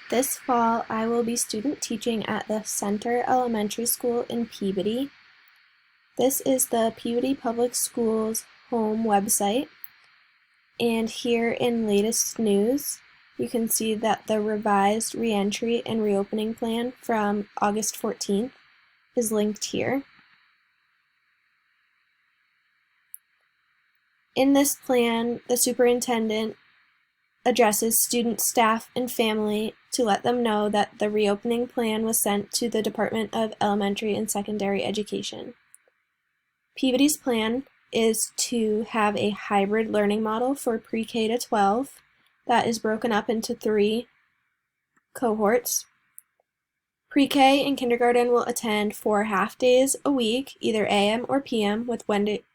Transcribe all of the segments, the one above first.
This fall, I will be student teaching at the Center Elementary School in Peabody. This is the Peabody Public Schools home website, and here in latest news, you can see that the revised reentry and reopening plan from August 14th is linked here. In this plan, the superintendent addresses students, staff, and family to let them know that the reopening plan was sent to the Department of Elementary and Secondary Education. Peabody's plan is to have a hybrid learning model for pre-K to 12 that is broken up into 3 cohorts. Pre-K and kindergarten will attend 4 half-days a week, either AM or PM, with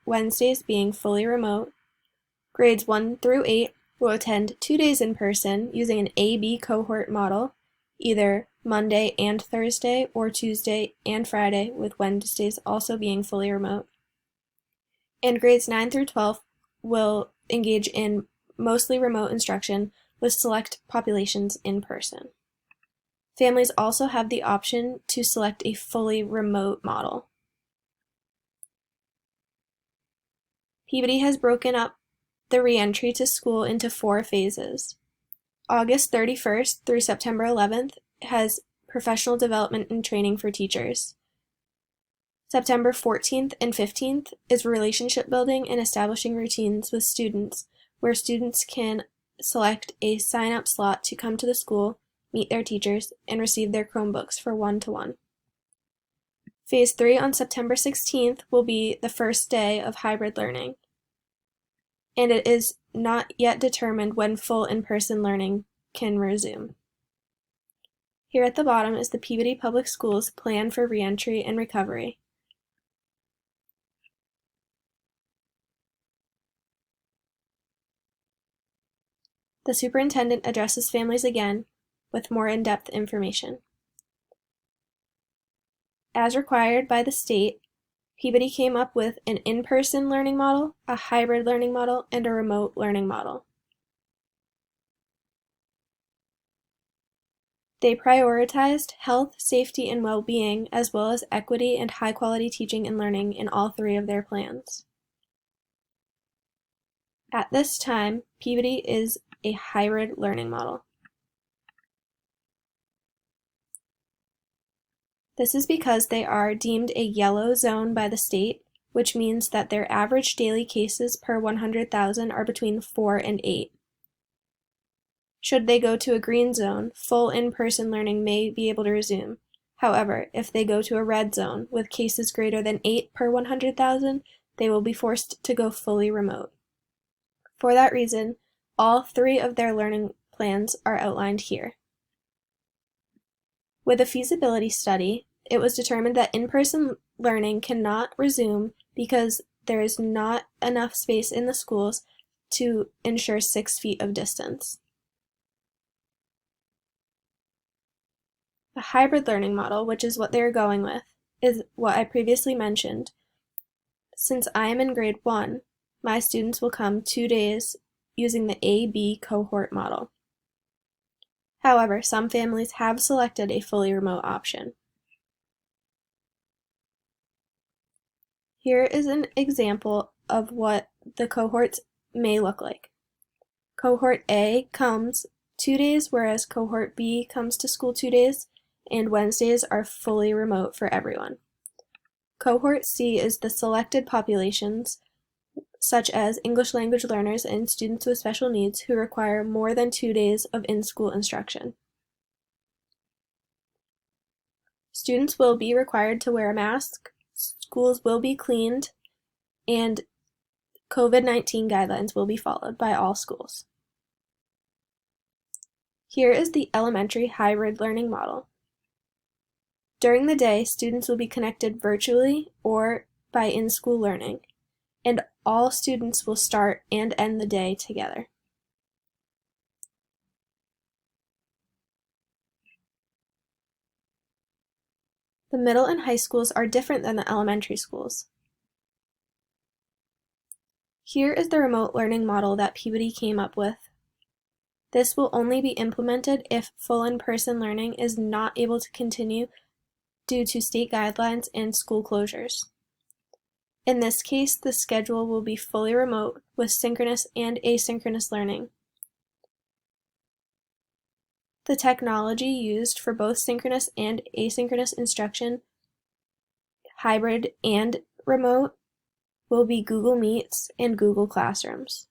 Wednesdays being fully remote. Grades 1 through 8 will attend 2 days in person using an AB cohort model, either Monday and Thursday or Tuesday and Friday, with Wednesdays also being fully remote. And grades 9 through 12 will engage in mostly remote instruction with select populations in person. Families also have the option to select a fully remote model. Peabody has broken up the reentry to school into 4 phases. August 31st through September 11th has professional development and training for teachers. September 14th and 15th is relationship building and establishing routines with students, where students can select a sign-up slot to come to the school, meet their teachers, and receive their Chromebooks for one-to-one. Phase 3 on September 16th will be the first day of hybrid learning, and it is not yet determined when full in-person learning can resume. Here at the bottom is the Peabody Public Schools plan for reentry and recovery. The superintendent addresses families again with more in-depth information. As required by the state, Peabody came up with an in-person learning model, a hybrid learning model, and a remote learning model. They prioritized health, safety, and well-being, as well as equity and high-quality teaching and learning in all 3 of their plans. At this time, Peabody is a hybrid learning model. This is because they are deemed a yellow zone by the state, which means that their average daily cases per 100,000 are between 4 and 8. Should they go to a green zone, full in-person learning may be able to resume. However, if they go to a red zone, with cases greater than 8 per 100,000, they will be forced to go fully remote. For that reason, all 3 of their learning plans are outlined here. With a feasibility study, it was determined that in-person learning cannot resume because there is not enough space in the schools to ensure 6 feet of distance. The hybrid learning model, which is what they are going with, is what I previously mentioned. Since I am in grade 1, my students will come 2 days using the AB cohort model. However, some families have selected a fully remote option. Here is an example of what the cohorts may look like. Cohort A comes 2 days, whereas Cohort B comes to school 2 days, and Wednesdays are fully remote for everyone. Cohort C is the selected populations, such as English language learners and students with special needs who require more than 2 days of in-school instruction. Students will be required to wear a mask, schools will be cleaned, and COVID-19 guidelines will be followed by all schools. Here is the elementary hybrid learning model. During the day, students will be connected virtually or by in-school learning, and all students will start and end the day together. The middle and high schools are different than the elementary schools. Here is the remote learning model that Peabody came up with. This will only be implemented if full in-person learning is not able to continue due to state guidelines and school closures. In this case, the schedule will be fully remote with synchronous and asynchronous learning. The technology used for both synchronous and asynchronous instruction, hybrid and remote, will be Google Meets and Google Classrooms.